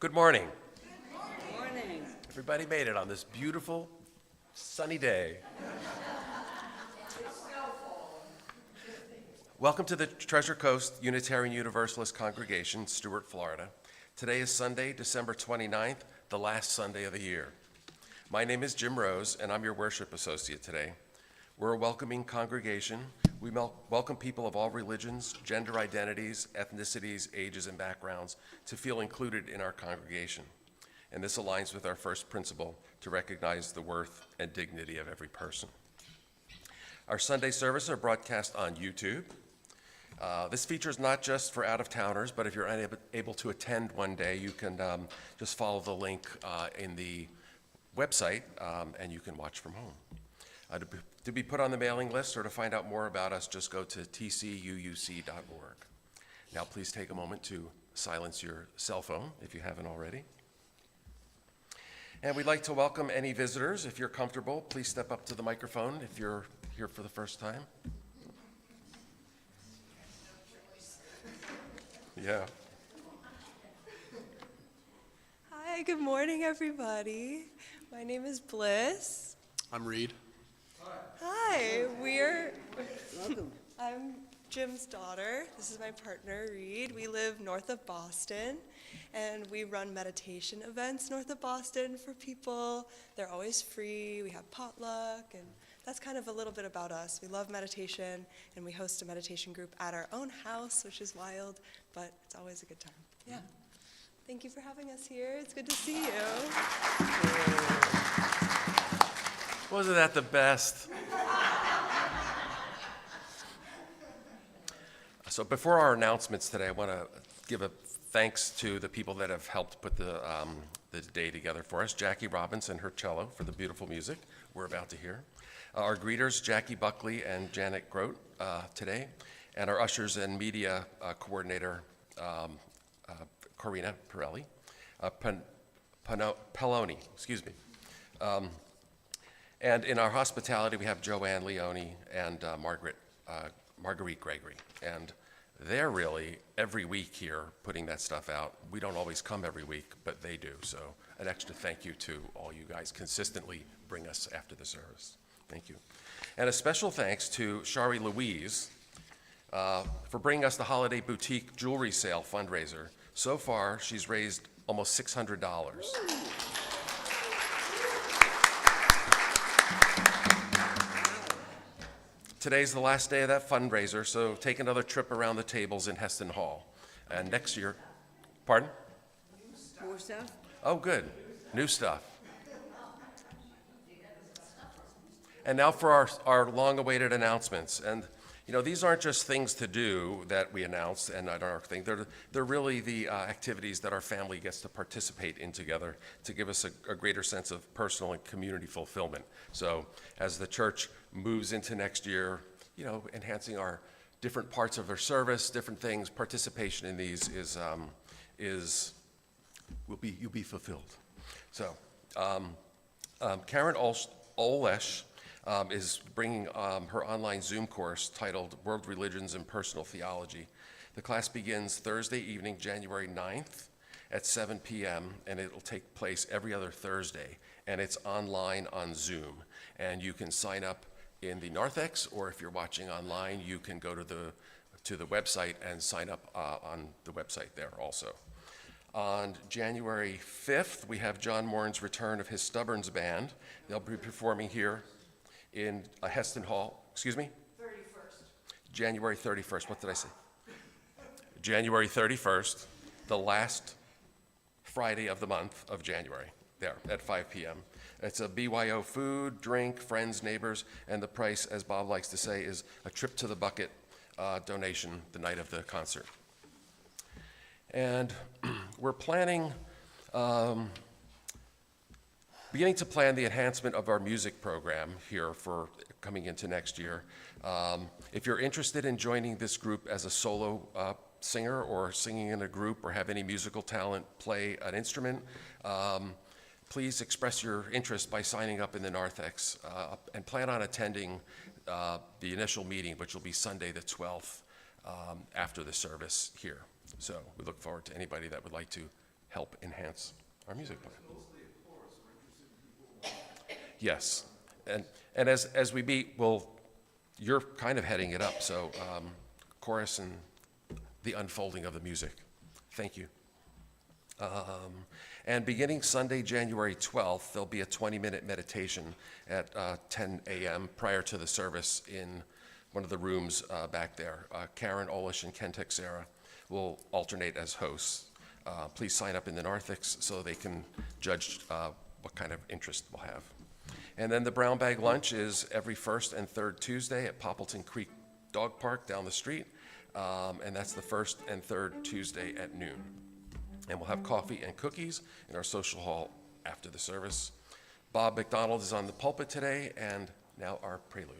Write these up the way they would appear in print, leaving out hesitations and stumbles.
Good morning. Good morning. Everybody made it on this beautiful, sunny day. Welcome to the Treasure Coast Unitarian Universalist Congregation, Stuart, Florida. Today is Sunday, December 29th, the last Sunday of the year. My name is Jim Rose, and I'm your worship associate today. We're a welcoming congregation. We welcome people of all religions, gender identities, ethnicities, ages, and backgrounds to feel included in our congregation. And this aligns with our first principle to recognize the worth and dignity of every person. Our Sunday services are broadcast on YouTube. This feature is not just for out-of-towners, but if you're unable to attend one day, you can just follow the link in the website, and you can watch from home. To be put on the mailing list or to find out more about us, just go to tcuuc.org. Now please take a moment to silence your cell phone if you haven't already. And we'd like to welcome any visitors. If you're comfortable, please step up to the microphone if you're here for the first time. Yeah. Hi, good morning, everybody. My name is Bliss. I'm Reed. Hi, Welcome. I'm Jim's daughter. This is my partner, Reed. We live north of Boston, and we run meditation events north of Boston for people. They're always free. We have potluck, and that's kind of a little bit about us. We love meditation, and we host a meditation group at our own house, which is wild, but it's always a good time. Yeah. Thank you for having us here. It's good to see you. Wasn't that the best? So before our announcements today, I want to give a thanks to the people that have helped put the day together for us. Jackie Robbins and her cello for the beautiful music we're about to hear. Our greeters, Jackie Buckley and Janet Grote today, and our ushers and media coordinator, Corina Pirelli, Peloni, excuse me. And in our hospitality, we have Joanne Leone and Marguerite Gregory. And they're really every week here putting that stuff out. We don't always come every week, but they do. So an extra thank you to all you guys consistently bring us after the service. Thank you. And a special thanks to Shari Louise for bringing us the Holiday Boutique Jewelry Sale fundraiser. So far, she's raised almost $600. Today's the last day of that fundraiser, so take another trip around the tables in Heston Hall. And next year, pardon? More stuff? Oh, good. New stuff. And now for our long-awaited announcements. And, you know, these aren't just things to do that we announce and at our thing. They're really the activities that our family gets to participate in together to give us a greater sense of personal and community fulfillment. So as the church moves into next year, you know, enhancing our different parts of their service, different things, participation in these you'll be fulfilled. So Karen Olesh is bringing her online Zoom course titled World Religions and Personal Theology. The class begins Thursday evening, January 9th at 7 p.m., and it'll take place every other Thursday, and it's online on Zoom. And you can sign up in the narthex, or if you're watching online, you can go to the website and sign up on the website there also. On January 5th, we have John Morin's return of his Stubborns Band. They'll be performing here in Heston Hall, excuse me? 31st. January 31st, what did I say? January 31st, the last Friday of the month of January, there at 5 p.m. It's a BYO food, drink, friends, neighbors, and the price, as Bob likes to say, is a trip to the bucket donation the night of the concert. And we're beginning to plan the enhancement of our music program here for coming into next year. If you're interested in joining this group as a solo singer or singing in a group or have any musical talent, play an instrument, please express your interest by signing up in the narthex and plan on attending the initial meeting, which will be Sunday the 12th after the service here. So we look forward to anybody that would like to help enhance our music plan. Yes, and as we meet, you're kind of heading it up, so chorus and the unfolding of the music. Thank you. And beginning Sunday, January 12th, there'll be a 20-minute meditation at 10 a.m. prior to the service in one of the rooms back there. Karen Olish and Ken Texera will alternate as hosts. Please sign up in the narthex so they can judge what kind of interest we'll have. And then the Brown Bag Lunch is every first and third Tuesday at Poppleton Creek Dog Park down the street, and that's the first and third Tuesday at noon. And we'll have coffee and cookies in our social hall after the service. Bob MacDonald is on the pulpit today, and now our prelude.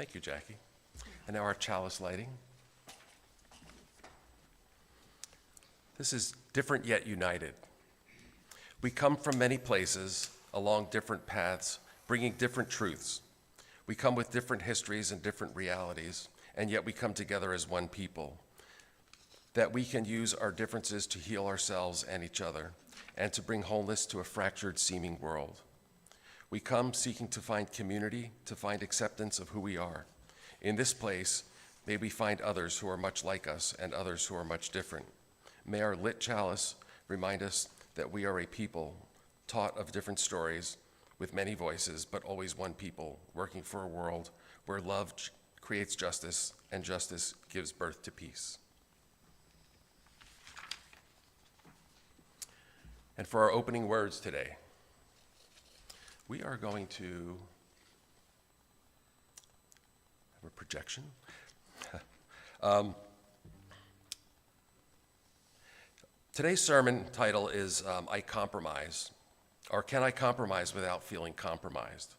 Thank you, Jackie. And now our chalice lighting. This is different yet united. We come from many places, along different paths, bringing different truths. We come with different histories and different realities, and yet we come together as one people. That we can use our differences to heal ourselves and each other, and to bring wholeness to a fractured seeming world. We come seeking to find community, to find acceptance of who we are. In this place, may we find others who are much like us and others who are much different. May our lit chalice remind us that we are a people taught of different stories with many voices, but always one people working for a world where love creates justice and justice gives birth to peace. And for our opening words today, we are going to projection. Today's sermon title is I Compromise, or Can I Compromise Without Feeling Compromised?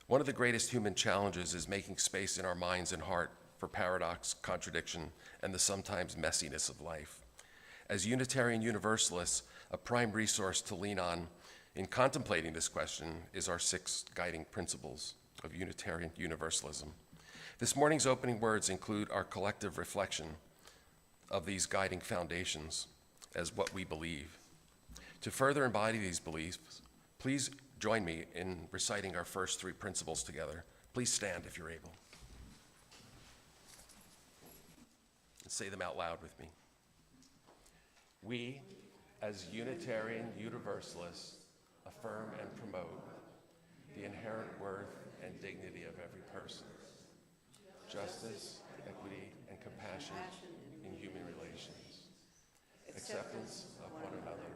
One of the greatest human challenges is making space in our minds and heart for paradox, contradiction, and the sometimes messiness of life. As Unitarian Universalists, a prime resource to lean on in contemplating this question is our 6 guiding principles of Unitarian Universalism. This morning's opening words include our collective reflection of these guiding foundations as what we believe. To further embody these beliefs, please join me in reciting our first 3 principles together. Please stand if you're able. And say them out loud with me. We, as Unitarian Universalists, affirm and promote the inherent worth and dignity of every person, justice, equity, and compassion in human relations, acceptance of one another,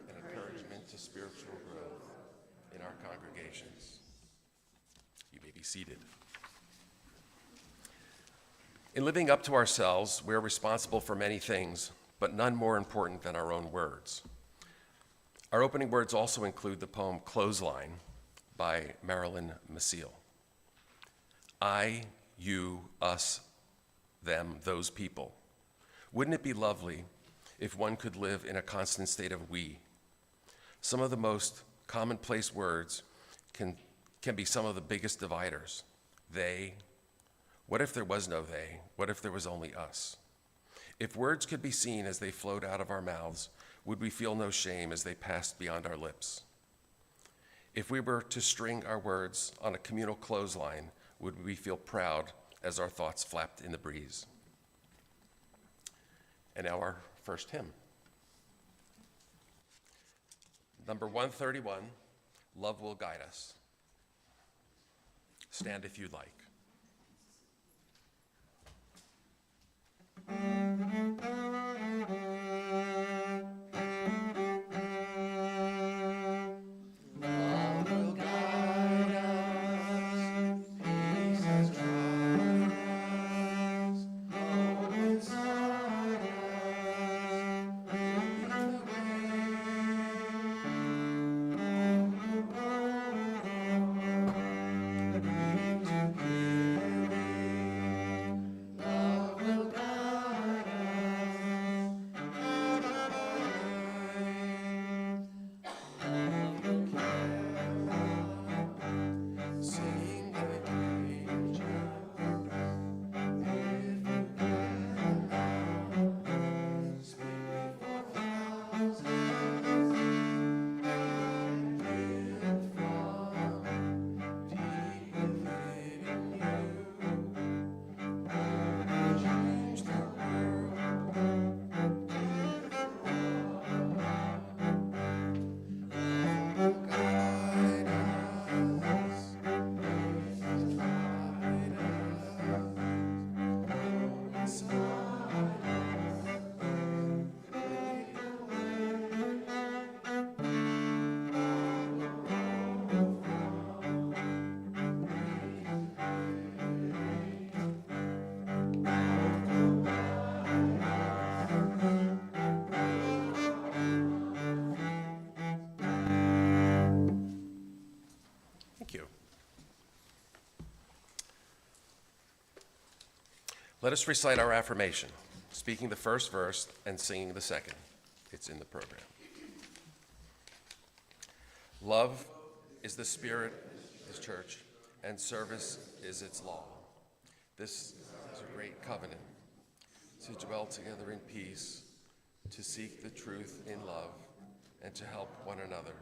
and encouragement to spiritual growth in our congregations. You may be seated. In living up to ourselves, we're responsible for many things, but none more important than our own words. Our opening words also include the poem Clothesline by Marilyn Maciel. I, you, us, them, those people. Wouldn't it be lovely if one could live in a constant state of we? Some of the most commonplace words can be some of the biggest dividers. They. What if there was no they? What if there was only us? If words could be seen as they flowed out of our mouths, would we feel no shame as they passed beyond our lips? If we were to string our words on a communal clothesline, would we feel proud as our thoughts flapped in the breeze? And now our first hymn. Number 131, Love Will Guide Us. Stand if you'd like. Let us recite our affirmation, speaking the first verse and singing the second. It's in the program. Love is the spirit of His church, and service is its law. This is a great covenant, to dwell together in peace, to seek the truth in love, and to help one another.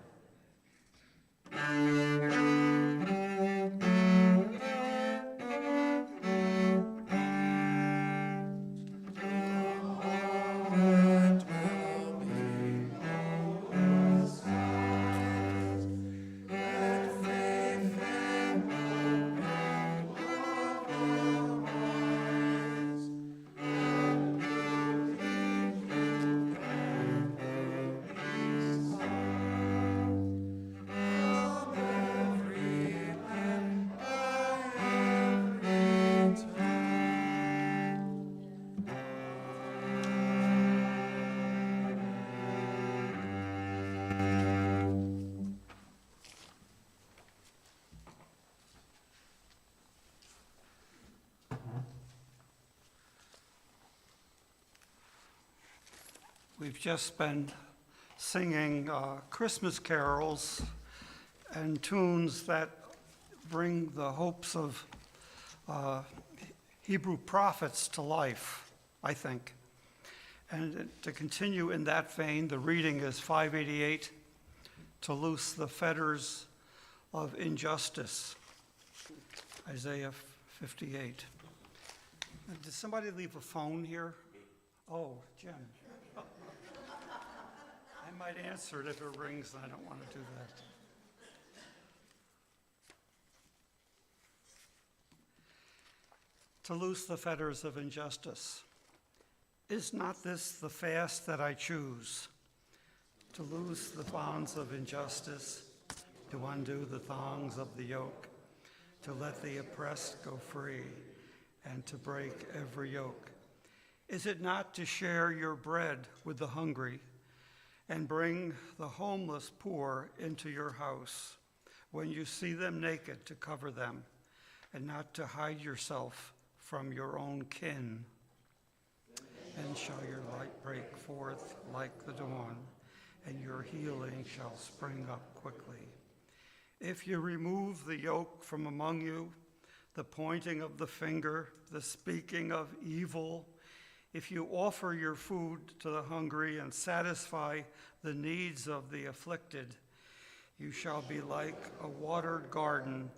We've just been singing Christmas carols and tunes that bring the hopes of Hebrew prophets to life, I think. And to continue in that vein, the reading is 588, to loose the fetters of injustice, Isaiah 58. Did somebody leave a phone here? Oh, Jim. I might answer it if it rings, and I don't want to do that. To loose the fetters of injustice. Is not this the fast that I choose? To loose the bonds of injustice, to undo the thongs of the yoke, to let the oppressed go free, and to break every yoke. Is it not to share your bread with the hungry, and bring the homeless poor into your house, when you see them naked to cover them, and not to hide yourself from your own kin? Then shall your light break forth like the dawn, and your healing shall spring up quickly. If you remove the yoke from among you, the pointing of the finger, the speaking of evil, if you offer your food to the hungry and satisfy the needs of the afflicted, you shall be like a watered garden,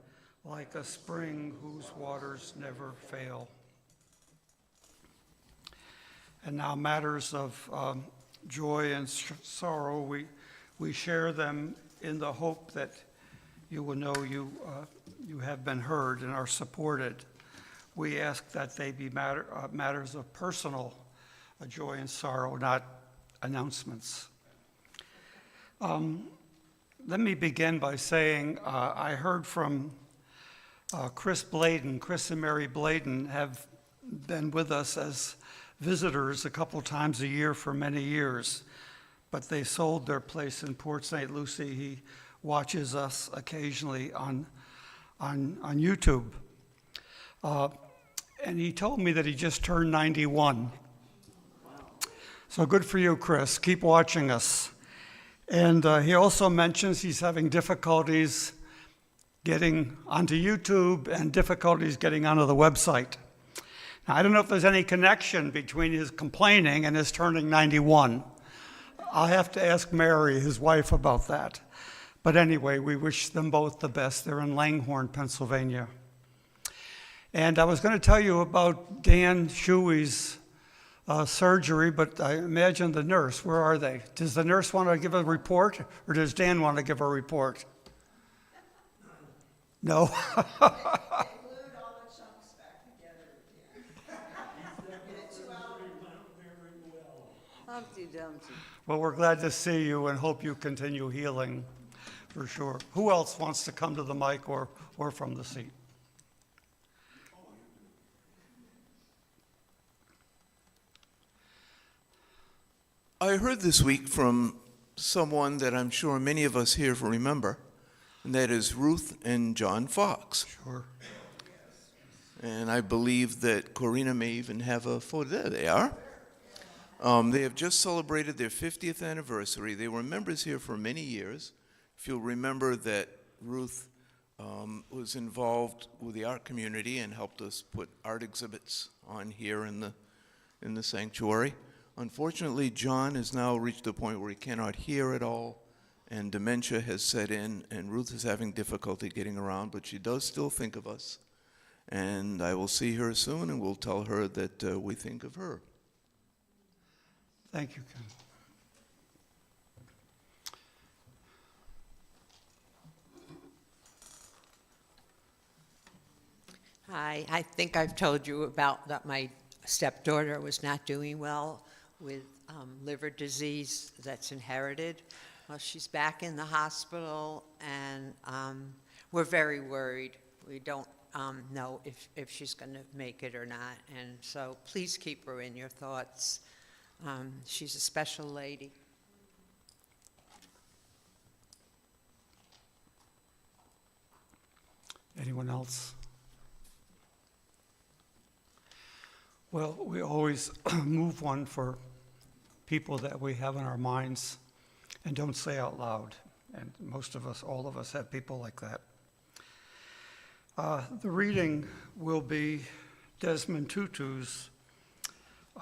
like a spring whose waters never fail. And now matters of joy and sorrow, we share them in the hope that you will know you have been heard and are supported. We ask that they be matters of personal joy and sorrow, not announcements. Let me begin by saying I heard from Chris Bladen. Chris and Mary Bladen have been with us as visitors a couple times a year for many years, but they sold their place in Port St. Lucie. He watches us occasionally on YouTube. And he told me that he just turned 91. So good for you, Chris. Keep watching us. And he also mentions he's having difficulties getting onto YouTube and difficulties getting onto the website. Now, I don't know if there's any connection between his complaining and his turning 91. I'll have to ask Mary, his wife, about that. But anyway, we wish them both the best. They're in Langhorne, Pennsylvania. And I was going to tell you about Dan Shuey's surgery, but I imagine the nurse, where are they? Does the nurse want to give a report, or does Dan want to give a report? No? Humpty Dumpty. Well, we're glad to see you and hope you continue healing, for sure. Who else wants to come to the mic or from the seat? I heard this week from someone that I'm sure many of us here remember, and that is Ruth and John Fox. Sure. And I believe that Corina may even have a photo. There they are. They have just celebrated their 50th anniversary. They were members here for many years. If you'll remember that Ruth was involved with the art community and helped us put art exhibits on here in the sanctuary. Unfortunately, John has now reached a point where he cannot hear at all, and dementia has set in, and Ruth is having difficulty getting around, but she does still think of us. And I will see her soon, and we'll tell her that we think of her. Thank you, Ken. Hi, I think I've told you about that my stepdaughter was not doing well with liver disease that's inherited. Well, she's back in the hospital, and we're very worried. We don't know if she's going to make it or not, and so please keep her in your thoughts. She's a special lady. Anyone else? Well, we always move one for people that we have in our minds and don't say out loud. And most of us, all of us, have people like that. The reading will be Desmond Tutu's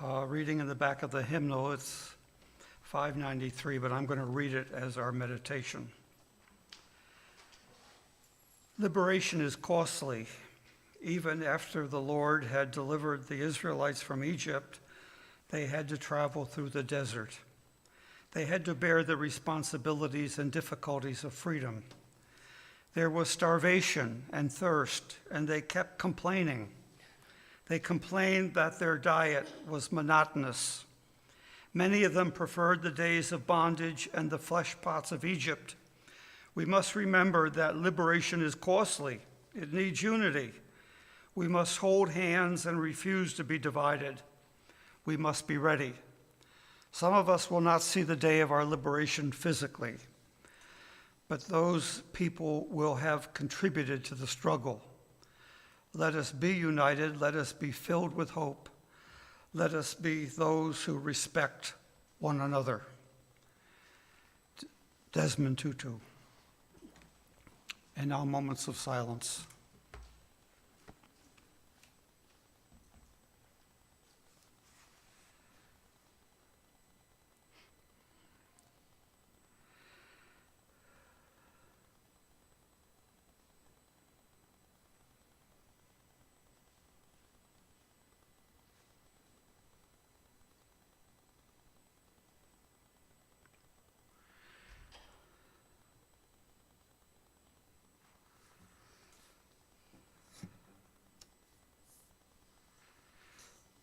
reading in the back of the hymnal. It's 593, but I'm going to read it as our meditation. Liberation is costly. Even after the Lord had delivered the Israelites from Egypt, they had to travel through the desert. They had to bear the responsibilities and difficulties of freedom. There was starvation and thirst, and they kept complaining. They complained that their diet was monotonous. Many of them preferred the days of bondage and the flesh pots of Egypt. We must remember that liberation is costly. It needs unity. We must hold hands and refuse to be divided. We must be ready. Some of us will not see the day of our liberation physically, but those people will have contributed to the struggle. Let us be united. Let us be filled with hope. Let us be those who respect one another. Desmond Tutu. And now moments of silence.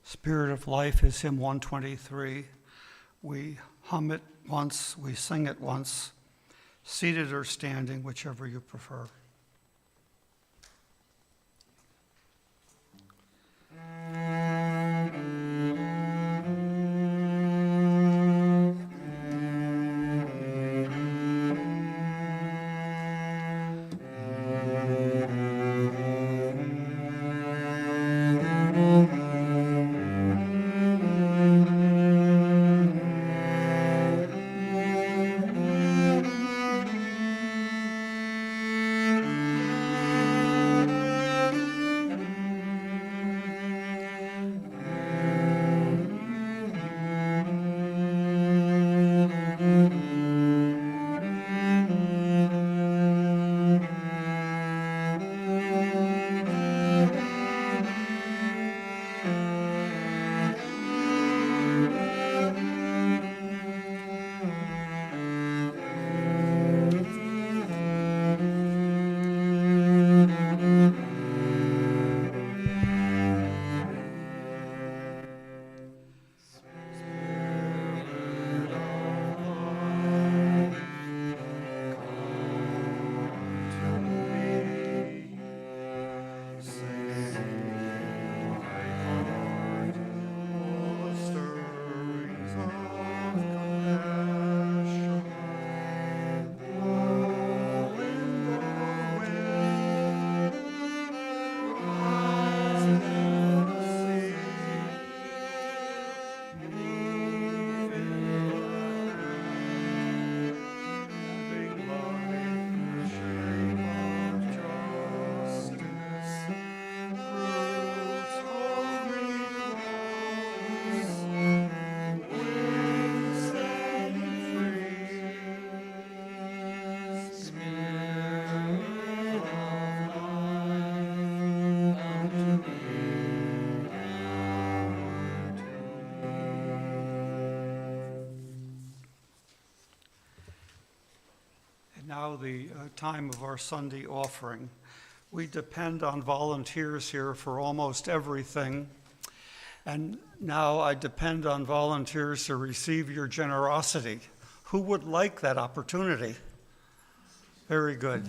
Spirit of Life is hymn 123. We hum it once, we sing it once, seated or standing, whichever you prefer. Now the time of our Sunday offering. We depend on volunteers here for almost everything. And now I depend on volunteers to receive your generosity. Who would like that opportunity? Very good.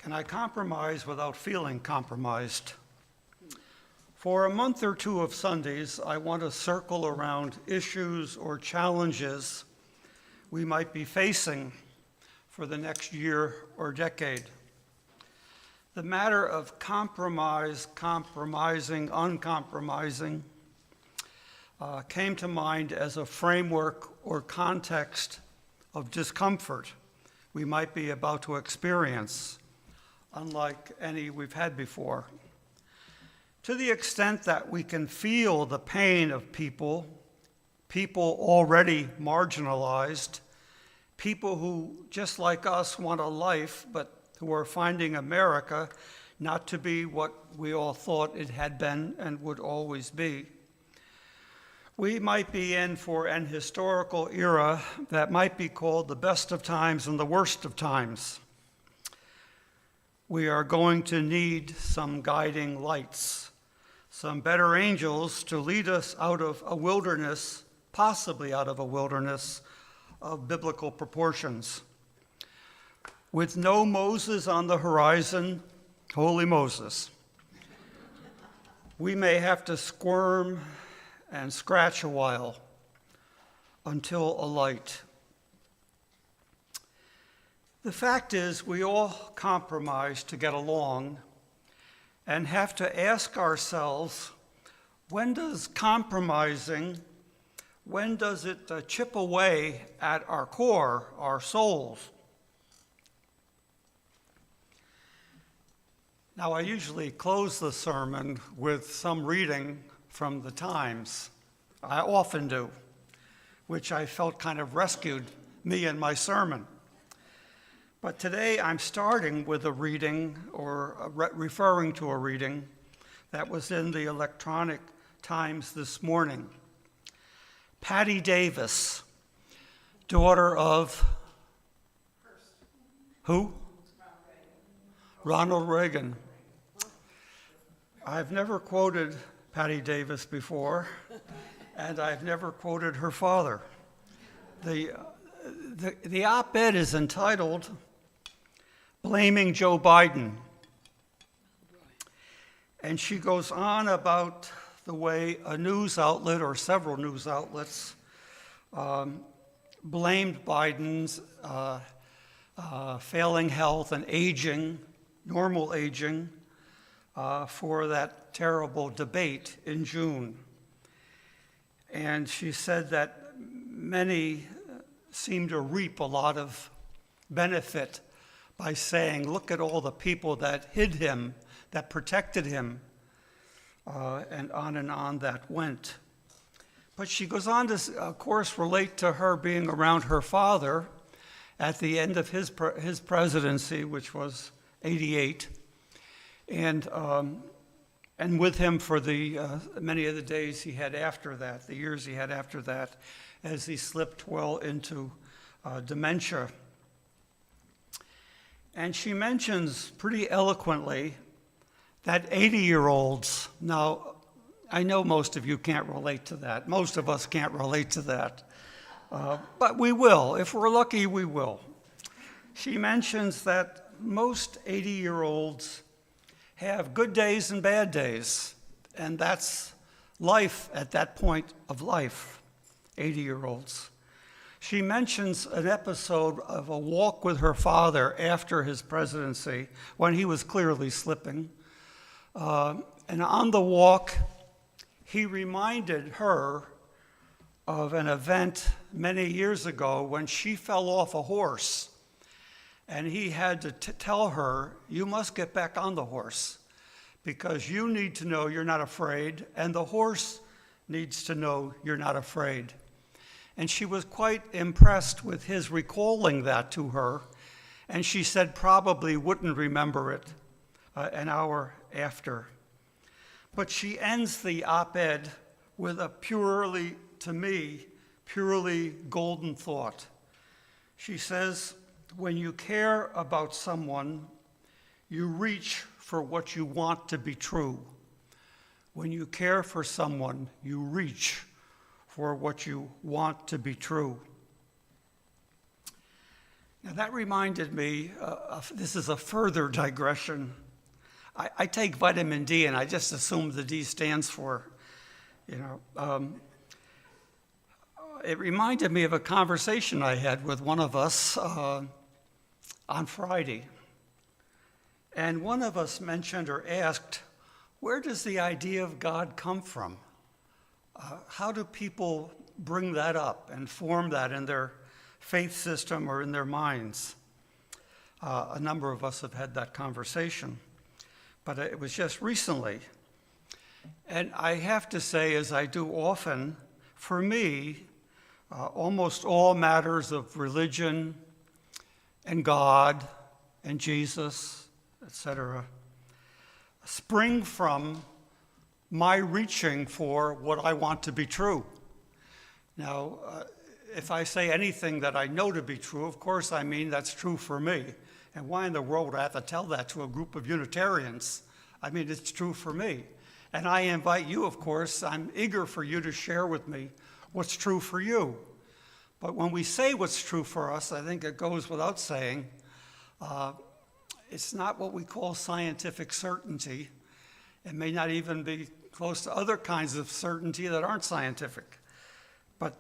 and I compromise without feeling compromised. For a month or two of Sundays, I want to circle around issues or challenges we might be facing for the next year or decade. The matter of compromise, compromising, uncompromising came to mind as a framework or context of discomfort we might be about to experience, unlike any we've had before. To the extent that we can feel the pain of people already marginalized, people who, just like us, want a life, but who are finding America not to be what we all thought it had been and would always be. We might be in for an historical era that might be called the best of times and the worst of times. We are going to need some guiding lights, some better angels to lead us out of a wilderness, possibly out of a wilderness of biblical proportions. With no Moses on the horizon, holy Moses, we may have to squirm and scratch a while until a light. The fact is, we all compromise to get along and have to ask ourselves, when does compromising, when does it chip away at our core, our souls? Now, I usually close the sermon with some reading from the Times. I often do, which I felt kind of rescued me and my sermon. But today I'm starting with a reading, or referring to a reading that was in the electronic Times this morning. Patty Davis, daughter of who? Ronald Reagan. I've never quoted Patty Davis before, and I've never quoted her father. The op-ed is entitled Blaming Joe Biden. And she goes on about the way a news outlet, or several news outlets, blamed Biden's failing health and aging, normal aging, for that terrible debate in June. And she said that many seem to reap a lot of benefit by saying, look at all the people that hid him, that protected him, and on that went. But she goes on to, of course, relate to her being around her father at the end of his presidency, which was 88, and with him for the many of the days he had after that, the years he had after that, as he slipped well into dementia. And she mentions pretty eloquently that 80-year-olds, now I know most of you can't relate to that. Most of us can't relate to that. But we will. If we're lucky, we will. She mentions that most 80-year-olds have good days and bad days, and that's life at that point of life, 80-year-olds. She mentions an episode of a walk with her father after his presidency, when he was clearly slipping. And on the walk, he reminded her of an event many years ago when she fell off a horse. And he had to tell her, you must get back on the horse because you need to know you're not afraid, and the horse needs to know you're not afraid. And she was quite impressed with his recalling that to her, and she said probably wouldn't remember it an hour after. But she ends the op-ed with a purely, to me, purely golden thought. She says, when you care about someone, you reach for what you want to be true. When you care for someone, you reach for what you want to be true. Now that reminded me, this is a further digression. I take vitamin D, and I just assume the D stands for, it reminded me of a conversation I had with one of us on Friday. And one of us mentioned or asked, where does the idea of God come from? How do people bring that up and form that in their faith system or in their minds? A number of us have had that conversation, but it was just recently. And I have to say, as I do often, for me, almost all matters of religion and God and Jesus, etc., spring from my reaching for what I want to be true. Now, if I say anything that I know to be true, of course I mean that's true for me. And why in the world would I have to tell that to a group of Unitarians? I mean, it's true for me. And I invite you, of course, I'm eager for you to share with me what's true for you. But when we say what's true for us, I think it goes without saying, it's not what we call scientific certainty. It may not even be close to other kinds of certainty that aren't scientific. But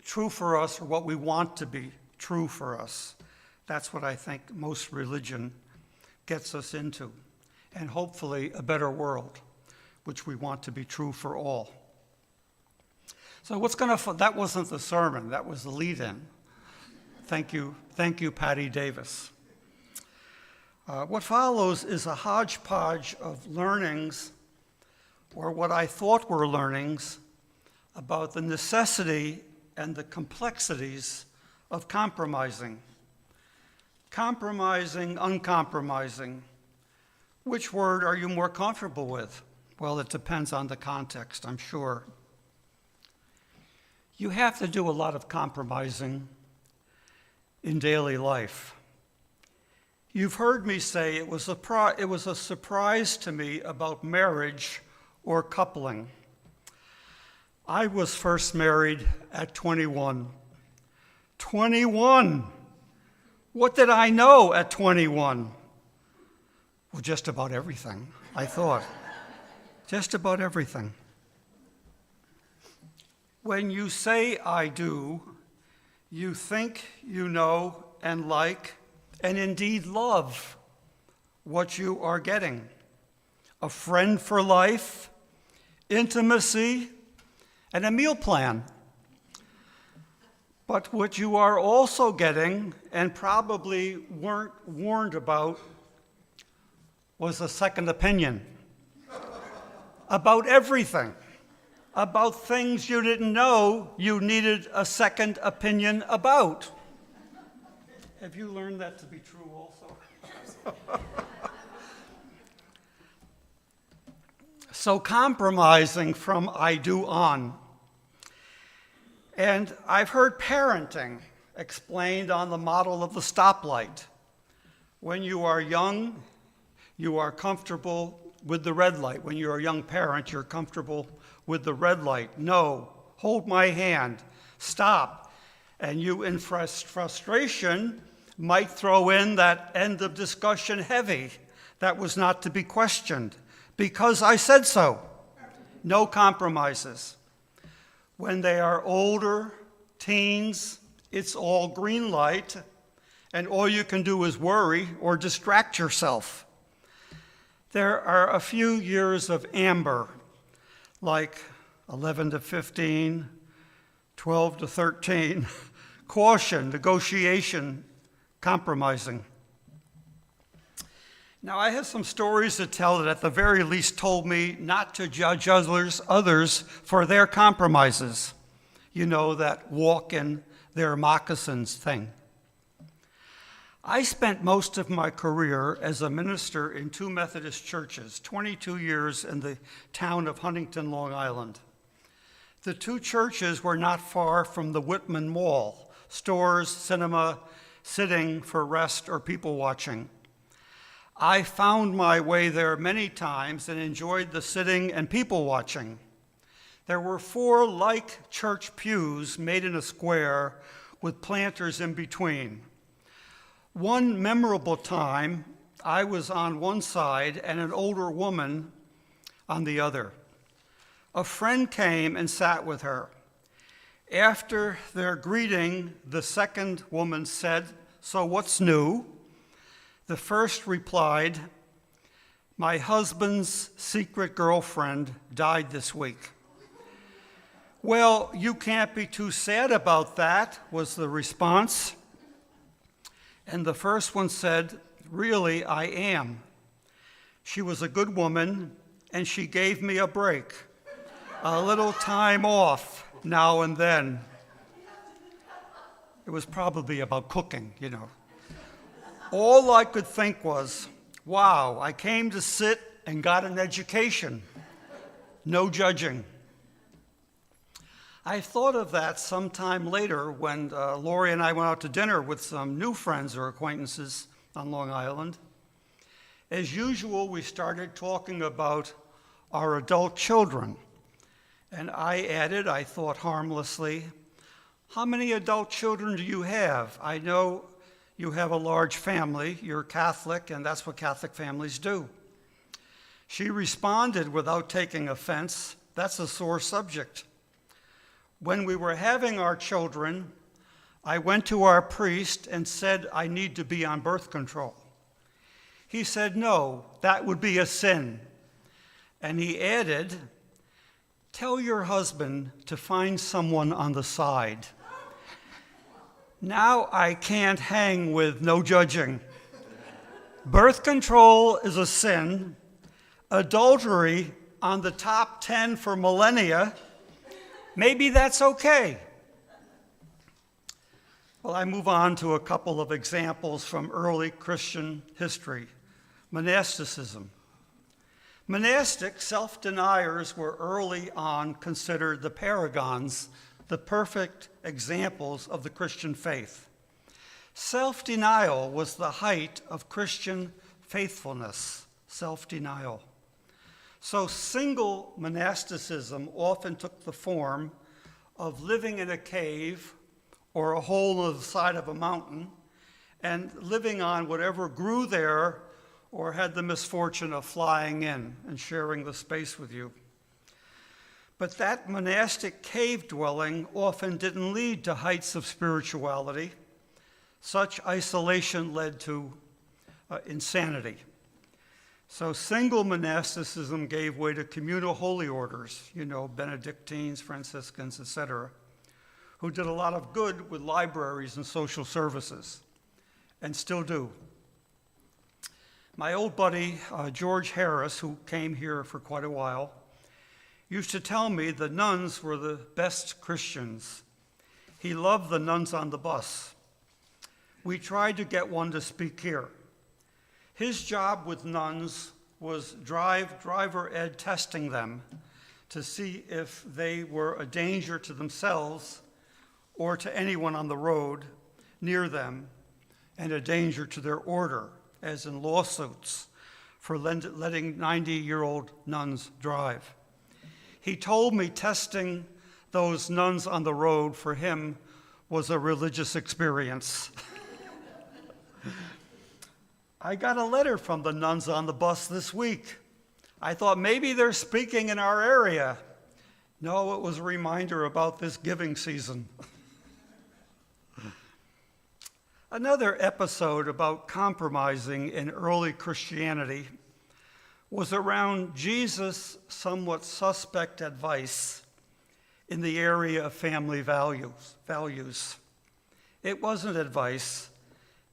true for us, or what we want to be true for us. That's what I think most religion gets us into. And hopefully a better world, which we want to be true for all. So that wasn't the sermon, that was the lead-in. Thank you, Patty Davis. What follows is a hodgepodge of learnings, or what I thought were learnings, about the necessity and the complexities of compromising. Compromising, uncompromising. Which word are you more comfortable with? Well, it depends on the context, I'm sure. You have to do a lot of compromising in daily life. You've heard me say it was a surprise to me about marriage or coupling. I was first married at 21. 21! What did I know at 21? Well, just about everything, I thought. Just about everything. When you say I do, you think you know and like and indeed love what you are getting. A friend for life, intimacy, and a meal plan. But what you are also getting, and probably weren't warned about, was a second opinion about everything, about things you didn't know you needed a second opinion about. Have you learned that to be true also? So compromising from I do on. And I've heard parenting explained on the model of the stoplight. When you are young, you are comfortable with the red light. When you're a young parent, you're comfortable with the red light. No, hold my hand, stop. And you, in frustration, might throw in that end of discussion heavy. That was not to be questioned. Because I said so. No compromises. When they are older, teens, it's all green light, and all you can do is worry or distract yourself. There are a few years of amber, like 11 to 15, 12 to 13, caution, negotiation, compromising. Now, I have some stories to tell that at the very least told me not to judge others for their compromises. You know, that walk in their moccasins thing. I spent most of my career as a minister in 2 Methodist churches, 22 years in the town of Huntington, Long Island. The 2 churches were not far from the Whitman Mall, stores, cinema, sitting for rest or people watching. I found my way there many times and enjoyed the sitting and people watching. There were 4 like church pews made in a square with planters in between. One memorable time, I was on one side and an older woman on the other. A friend came and sat with her. After their greeting, the second woman said, "So what's new?" The first replied, "My husband's secret girlfriend died this week." "Well, you can't be too sad about that," was the response. And the first one said, "Really, I am. She was a good woman, and she gave me a break, a little time off now and then." It was probably about cooking, you know. All I could think was, wow, I came to sit and got an education. No judging. I thought of that sometime later when Lori and I went out to dinner with some new friends or acquaintances on Long Island. As usual, we started talking about our adult children. And I added, I thought harmlessly, "How many adult children do you have? I know you have a large family, you're Catholic, and that's what Catholic families do." She responded without taking offense, "That's a sore subject. When we were having our children, I went to our priest and said I need to be on birth control. He said, no, that would be a sin." And he added, "Tell your husband to find someone on the side." Now I can't hang with no judging. Birth control is a sin. Adultery on the top 10 for millennia. Maybe that's okay. Well, I move on to a couple of examples from early Christian history. Monasticism. Monastic self-deniers were early on considered the paragons, the perfect examples of the Christian faith. Self-denial was the height of Christian faithfulness, self-denial. So single monasticism often took the form of living in a cave or a hole on the side of a mountain and living on whatever grew there or had the misfortune of flying in and sharing the space with you. But that monastic cave dwelling often didn't lead to heights of spirituality. Such isolation led to insanity. So single monasticism gave way to communal holy orders, Benedictines, Franciscans, etc., who did a lot of good with libraries and social services, and still do. My old buddy, George Harris, who came here for quite a while, used to tell me the nuns were the best Christians. He loved the nuns on the bus. We tried to get one to speak here. His job with nuns was driver ed testing them to see if they were a danger to themselves or to anyone on the road near them, and a danger to their order, as in lawsuits for letting 90-year-old nuns drive. He told me testing those nuns on the road for him was a religious experience. I got a letter from the nuns on the bus this week. I thought maybe they're speaking in our area. No, it was a reminder about this giving season. Another episode about compromising in early Christianity was around Jesus' somewhat suspect advice in the area of family values. It wasn't advice.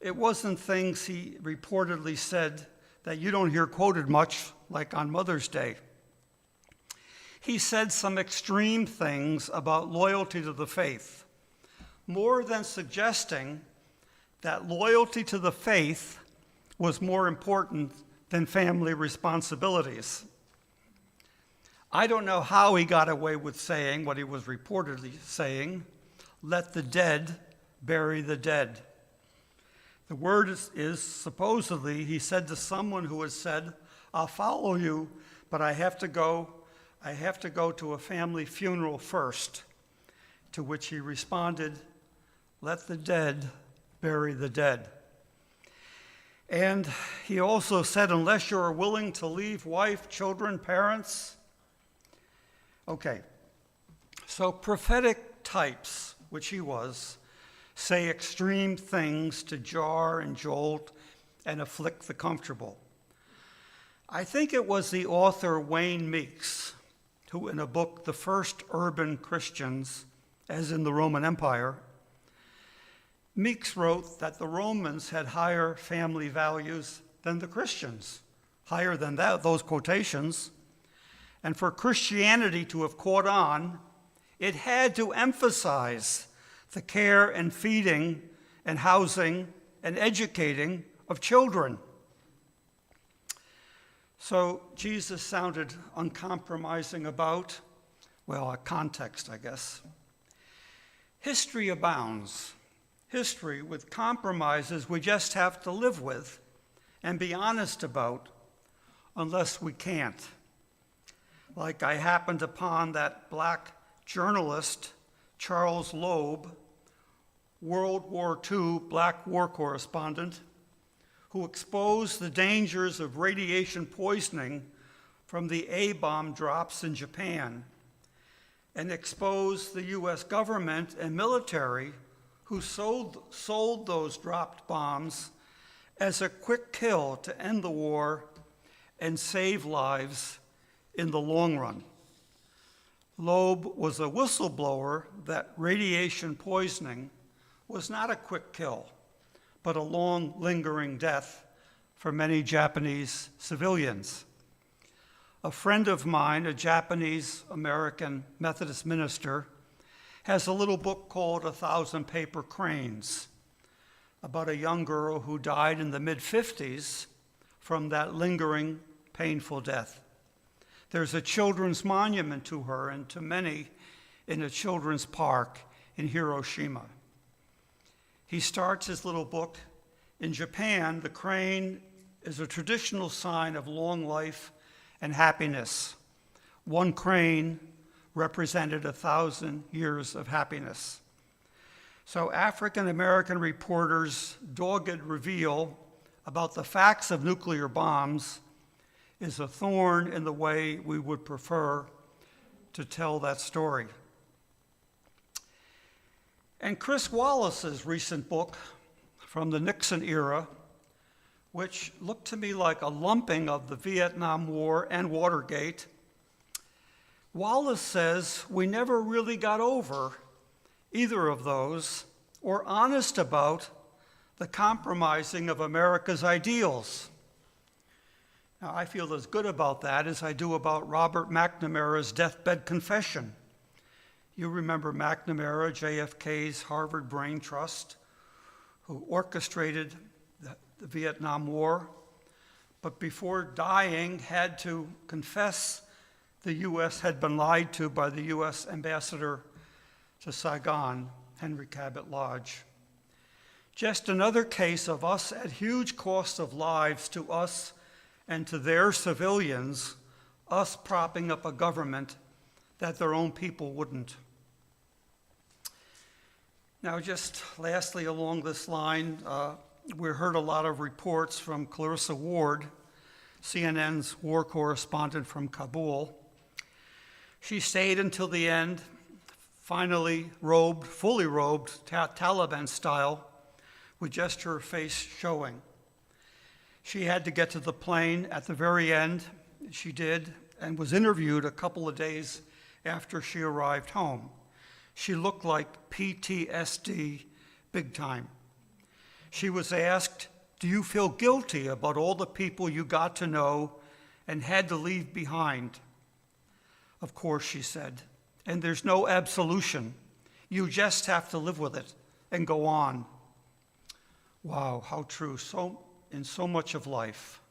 It wasn't things he reportedly said that you don't hear quoted much, like on Mother's Day. He said some extreme things about loyalty to the faith, more than suggesting that loyalty to the faith was more important than family responsibilities. I don't know how he got away with saying what he was reportedly saying, "Let the dead bury the dead." The word is supposedly, he said to someone who had said, "I'll follow you, but I have to go to a family funeral first," to which he responded, "Let the dead bury the dead." And he also said, unless you are willing to leave wife, children, parents. Okay, so prophetic types, which he was, say extreme things to jar and jolt and afflict the comfortable. I think it was the author Wayne Meeks who, in a book, The First Urban Christians, as in the Roman Empire, Meeks wrote that the Romans had higher family values than the Christians, higher than those quotations. And for Christianity to have caught on, it had to emphasize the care and feeding and housing and educating of children. So Jesus sounded uncompromising about, well, a context, I guess. History abounds. History with compromises we just have to live with and be honest about, unless we can't. Like I happened upon that black journalist, Charles Loeb, World War II black war correspondent, who exposed the dangers of radiation poisoning from the A-bomb drops in Japan, and exposed the US government and military who sold those dropped bombs as a quick kill to end the war and save lives in the long run. Loeb was a whistleblower that radiation poisoning was not a quick kill, but a long, lingering death for many Japanese civilians. A friend of mine, a Japanese-American Methodist minister, has a little book called 1,000 Paper Cranes about a young girl who died in the mid-50s from that lingering, painful death. There's a children's monument to her and to many in a children's park in Hiroshima. He starts his little book, in Japan, the crane is a traditional sign of long life and happiness. One crane represented 1,000 years of happiness. So African American reporters' dogged reveal about the facts of nuclear bombs is a thorn in the way we would prefer to tell that story. And Chris Wallace's recent book from the Nixon era, which looked to me like a lumping of the Vietnam War and Watergate, Wallace says we never really got over either of those or honest about the compromising of America's ideals. Now, I feel as good about that as I do about Robert McNamara's deathbed confession. You remember McNamara, JFK's Harvard Brain Trust, who orchestrated the Vietnam War, but before dying had to confess the U.S. had been lied to by the U.S. ambassador to Saigon, Henry Cabot Lodge. Just another case of us at huge cost of lives to us and to their civilians, us propping up a government that their own people wouldn't. Now, just lastly along this line, we heard a lot of reports from Clarissa Ward, CNN's war correspondent from Kabul. She stayed until the end, finally robed, fully robed, Taliban style, with just her face showing. She had to get to the plane at the very end. She did, and was interviewed a couple of days after she arrived home. She looked like PTSD big time. She was asked, "Do you feel guilty about all the people you got to know and had to leave behind?" Of course, she said, and there's no absolution. You just have to live with it and go on. Wow, how true, in so much of life.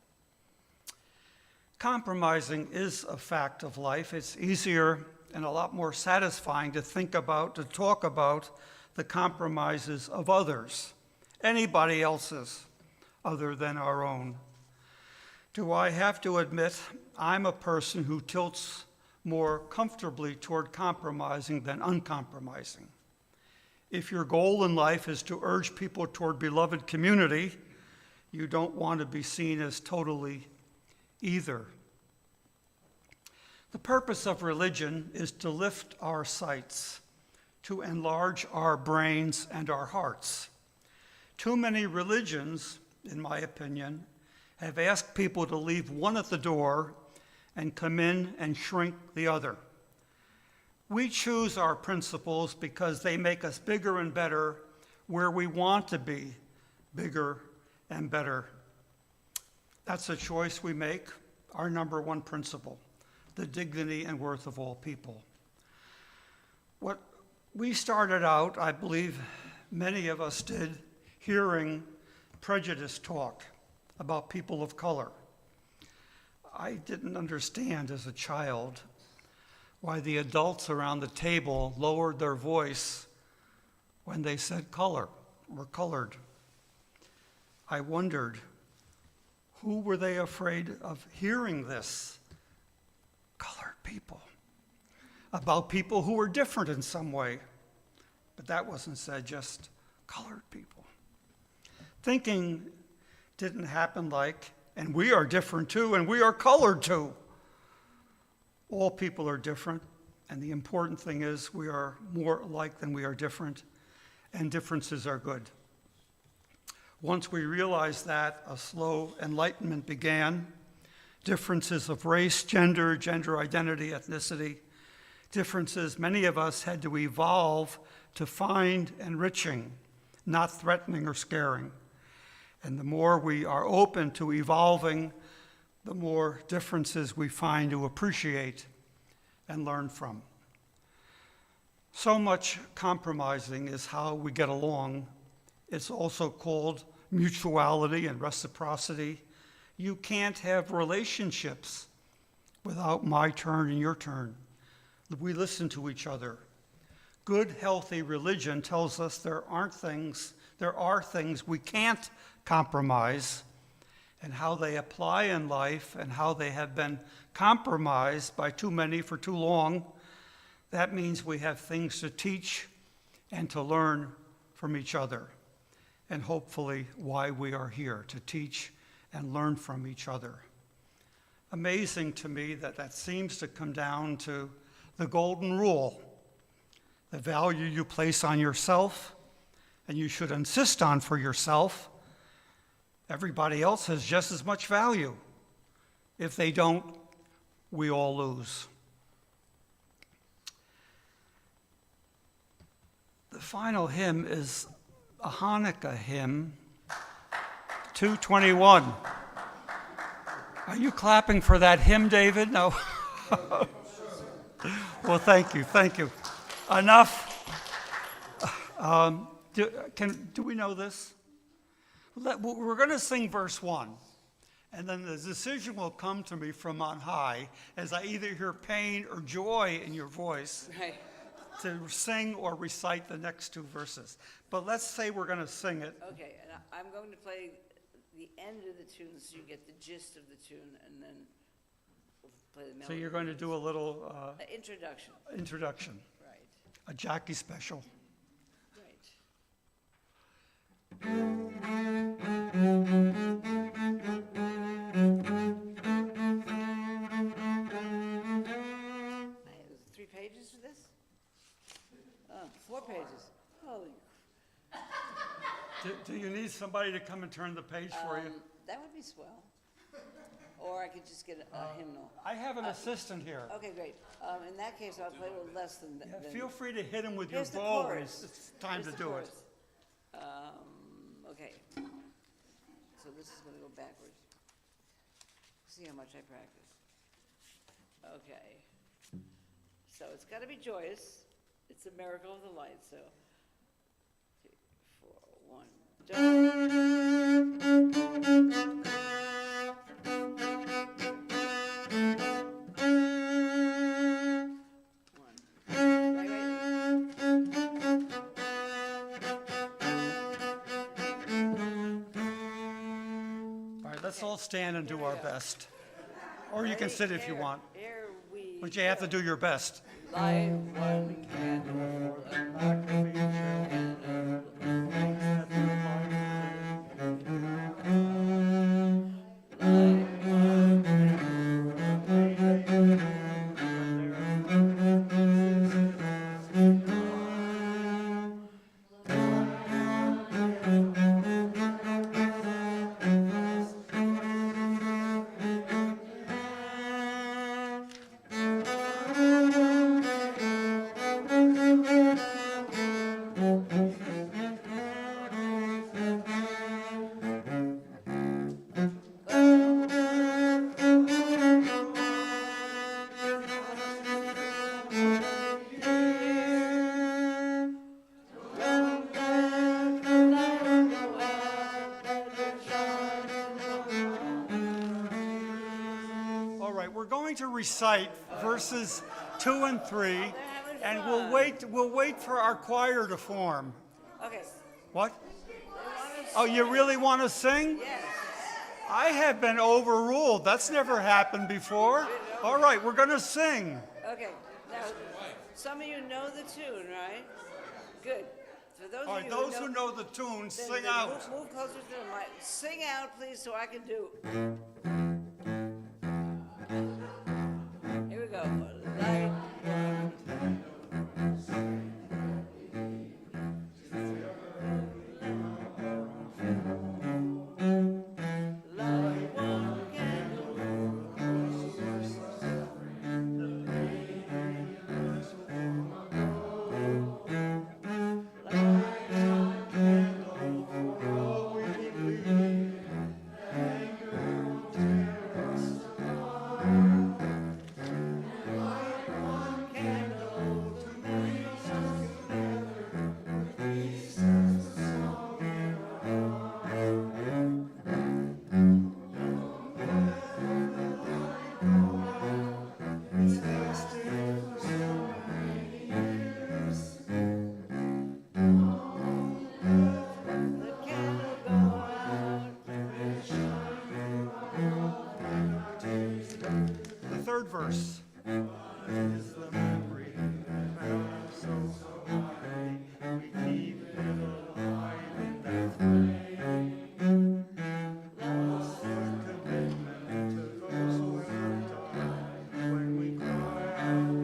Compromising is a fact of life. It's easier and a lot more satisfying to think about, to talk about the compromises of others, anybody else's other than our own. Do I have to admit I'm a person who tilts more comfortably toward compromising than uncompromising? If your goal in life is to urge people toward beloved community, you don't want to be seen as totally either. The purpose of religion is to lift our sights, to enlarge our brains and our hearts. Too many religions, in my opinion, have asked people to leave one at the door and come in and shrink the other. We choose our principles because they make us bigger and better where we want to be bigger and better. That's a choice we make, our number one principle, the dignity and worth of all people. What we started out, I believe many of us did, hearing prejudice talk about people of color. I didn't understand as a child why the adults around the table lowered their voice when they said color or colored. I wondered, who were they afraid of hearing this? Colored people. About people who were different in some way. But that wasn't said, just colored people. Thinking didn't happen like, and we are different too, and we are colored too. All people are different, and the important thing is we are more alike than we are different, and differences are good. Once we realized that, a slow enlightenment began. Differences of race, gender identity, ethnicity, differences many of us had to evolve to find enriching, not threatening or scaring. And the more we are open to evolving, the more differences we find to appreciate and learn from. So much compromising is how we get along. It's also called mutuality and reciprocity. You can't have relationships without my turn and your turn. We listen to each other. Good, healthy religion tells us there are things we can't compromise, and how they apply in life and how they have been compromised by too many for too long. That means we have things to teach and to learn from each other, and hopefully why we are here, to teach and learn from each other. Amazing to me that seems to come down to the golden rule, the value you place on yourself, and you should insist on for yourself. Everybody else has just as much value. If they don't, we all lose. The final hymn is a Hanukkah hymn, 221. Are you clapping for that hymn, David? No. Well, thank you. Enough. Do we know this? We're going to sing verse 1, and then the decision will come to me from on high as I either hear pain or joy in your voice Right. to sing or recite the next two verses. But let's say we're going to sing it. Okay, and I'm going to play the end of the tune so you get the gist of the tune, and then we'll play the melody. So you're going to do a little Introduction. introduction, Right, a Jackie special. right. Is it 3 pages for this? Oh, 4 pages. Holy, Do you need somebody to come and turn the page for you? that would be swell. Or I could just get a hymnal. I have an assistant here. Okay, great. In that case, I'll play a little less than. Yeah, than- feel free to hit him with your Here's the bow when chorus. it's time Here's to the do it. chorus. Okay. So this is going to go backwards. See how much I practice. Okay. So it's got to be joyous. It's a miracle of the light. So 2, 4, 1. All right, let's all stand and do our best. Or you can Ready? sit if you want, Here we but you have to do your best. light one candle for the going to recite verses 2 and 3, having and fun. we'll wait for our choir to form. Okay, What? they want to Oh, you really want to sing? yes. I have been overruled. That's never happened before. All right, we're going to sing. Okay, now, some of you know the tune, right? Good. For those All of right, you those who know the tune, then- sing then out. Move closer to the mic. Sing out, please, so I can do. Here we go. Light one candle. The candle go out. The third verse. Is the memory of so high, we keep it alive in that flame. Lost commitment to those who have died when we cry out.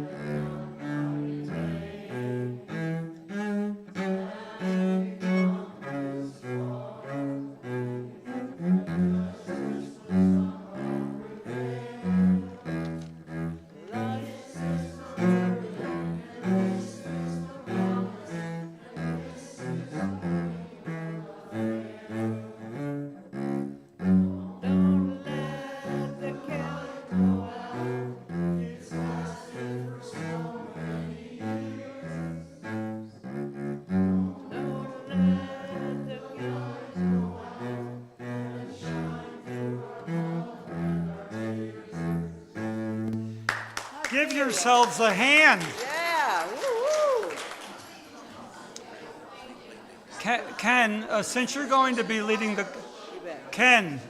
Don't let the candle go out. It's lasted for so many years. Don't let the candle go out. Give yourselves a hand. Yeah, woo-hoo. Ken, since you're going to be leading the You bet. Ken,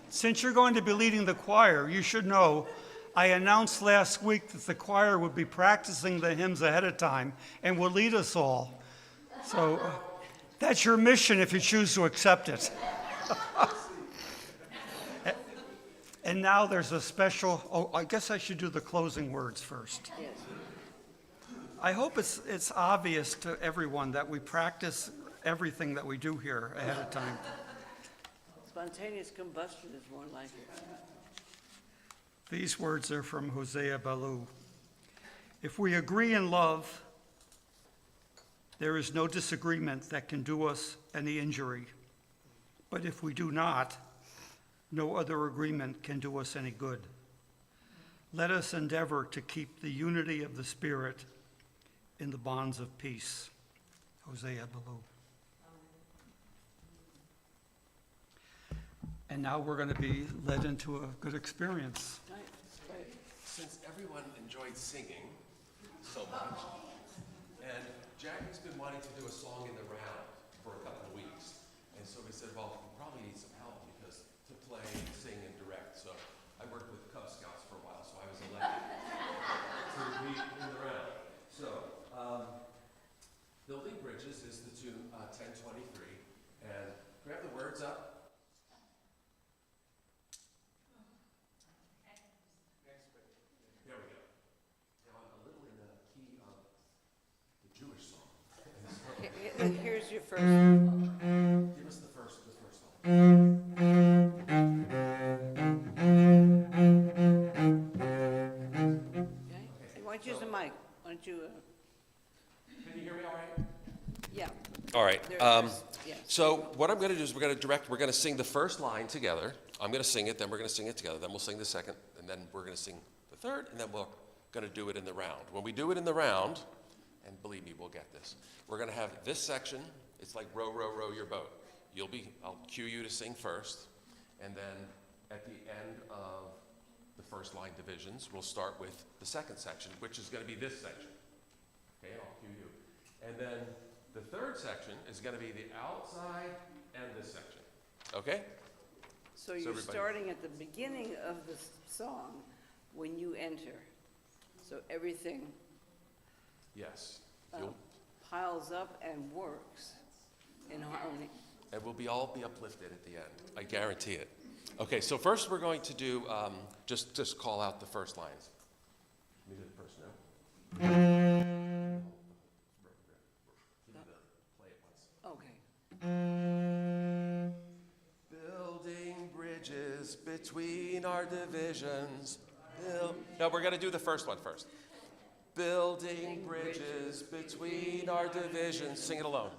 since you're going to be leading the choir, you should know I announced last week that the choir would be practicing the hymns ahead of time and will lead us all. So that's your mission if you choose to accept it. And now there's a special, oh, I guess I should do the closing words first. Yes. I hope it's obvious to everyone that we practice everything that we do here ahead of time. Spontaneous combustion is more like it. These words are from Hosea Ballou. If we agree in love, there is no disagreement that can do us any injury. But if we do not, no other agreement can do us any good. Let us endeavor to keep the unity of the Spirit in the bonds of peace. Hosea Ballou. And now we're going to be led into a good experience. Right, right. Since everyone enjoyed singing so much, and Jackie's been wanting to do a song in the round for a couple of weeks, and so we said, well, we probably need some help because to play, sing, and direct. So I worked with Cub Scouts for a while, so I was elected to be in the round. So Building Bridges is the tune 1023, and grab the words up. There we go. Now I'm a little in the key of the Jewish song. Here's your first. Give us the first line. Okay? And why don't you use the mic? Why don't you, Can you hear me all right? yeah. All right. Yes. So what I'm going to do is we're going to sing the first line together. I'm going to sing it, then we're going to sing it together. Then we'll sing the second, and then we're going to sing the third, and then we're going to do it in the round. When we do it in the round, and believe me, we'll get this. We're going to have this section. It's like row, row, row your boat. I'll cue you to sing first, and then at the end of the first line divisions, we'll start with the second section, which is going to be this section. Okay, I'll cue you. And then the third section is going to be the outside and this section. Okay? So you're everybody- starting at the beginning of the song when you enter. So everything Yes. You'll, piles up and works in harmony. and we'll all be uplifted at the end. I guarantee it. Okay, so first we're going to do, just call out the first lines. Let me do the first note. Give me the play it once. Okay. Building bridges between our divisions. No, we're going to do the first one first. Building bridges between our divisions. Sing it alone.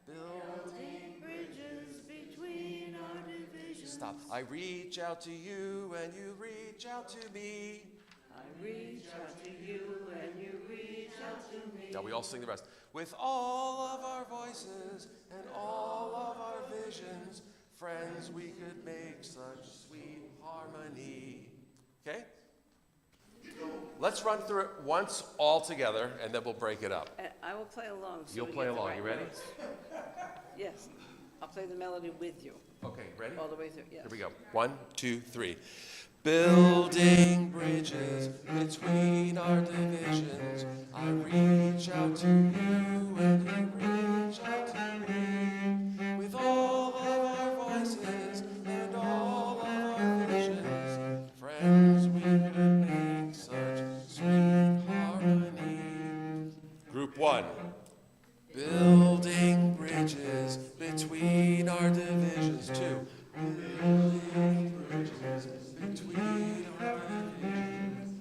Building Bridges between our divisions. Stop. I reach out to you and you reach out to me. I reach out to you and you reach out to me. Now we all sing the rest. With all of our voices and all of our visions, friends, we could make such sweet harmony. Okay? Let's run through it once all together, and then we'll break it up. And I will play along. So You'll we play get the along. right You ready? notes. Yes. I'll play the melody with you Okay, ready? all the way through. Yes. Here we go. 1, 2, 3. Building bridges between our divisions. I reach out to you and you reach out to me. With all of our voices and all of our visions, friends, we could make such sweet harmony. Group 1. Building bridges between our divisions. 2. Building bridges between our divisions.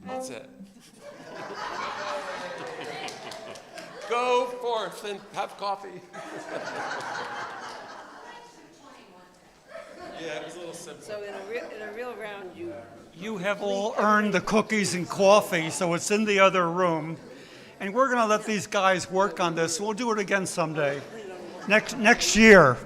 That's it. Go forth and have coffee. Yeah, it was a little simple. So in a real round, you You have all earned the cookies and coffee, so it's in the other room. And we're going to let these guys work on this. We'll do it again someday. Next year.